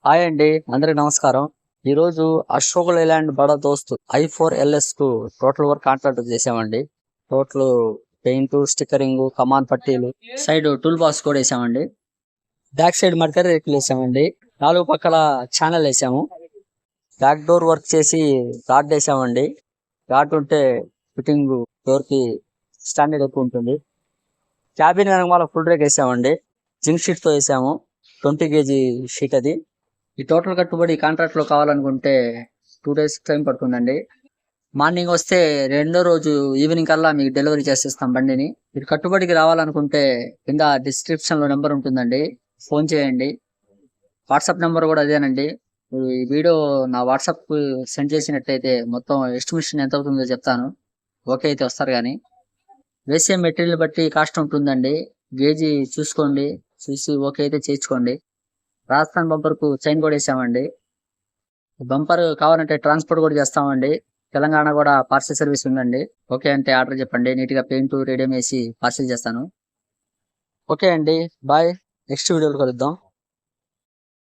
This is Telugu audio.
హాయ్ అండి, అందరికి నమస్కారం. ఈరోజు అశోక్ లైలాండ్ బడా దోస్త్ I4LS కు టోటల్ వర్క్ కాంట్రాక్ట్ చేసామండి. టోటల్ పెయింట్, స్టిక్కరింగ్, కమాన్ పట్టీలు, సైడ్ టూల్ బాక్స్ కూడా వేసామండి. బ్యాక్ సైడ్ మడకర్ రేకులు వేసామండి. 4 పక్కల ఛానల్ వేసాము. బ్యాక్ డోర్ వర్క్ చేసి గార్డ్ వేసామండి. గార్డ్ ఉంటే ఫిట్టింగ్ డోర్ కి స్టాండర్డ్ ఎక్కువ ఉంటుంది. క్యాబిన్ వెనకాల ఫుల్ రేక్ వేసామండి. జింక్ షీట్ తో వేసాము. 20 kg షీట్ అది. ఈ టోటల్ కట్టుబడి కాంట్రాక్ట్ లో కావాలనుకుంటే 2 days టైం పడుతుందండి. మార్నింగ్ వస్తే రెండో రోజు ఈవినింగ్ కల్లా మీకు డెలివరీ చేసేస్తాం బండిని. మీరు కట్టుబడికి రావాలనుకుంటే కింద డిస్క్రిప్షన్ లో నెంబర్ ఉంటుందండి, ఫోన్ చేయండి. వాట్సాప్ నెంబర్ కూడా అదేనండి. ఈ వీడియో నా వాట్సాప్ కు సెండ్ చేసినట్టయితే మొత్తం ఎస్టిమేషన్ ఎంత అవుతుందో చెప్తాను. ఓకే అయితే వస్తారు కానీ వేసే మెటీరియల్ బట్టి కాస్ట్ ఉంటుందండి. గేజీ చూసుకోండి, చూసి ఓకే అయితే చేయించుకోండి. రాజస్థాన్ బంపర్ కు చైన్ కూడా వేసామండి. బంపర్ కావాలంటే ట్రాన్స్పోర్ట్ కూడా చేస్తామండి. తెలంగాణ కూడా పార్సల్ సర్వీస్ ఉందండి. ఓకే అంటే ఆర్డర్ చెప్పండి, నీట్ గా పెయింట్ రేడియం వేసి పార్సల్ చేస్తాను. ఓకే అండి, బాయ్. నెక్స్ట్ వీడియోలో కలుద్దాం.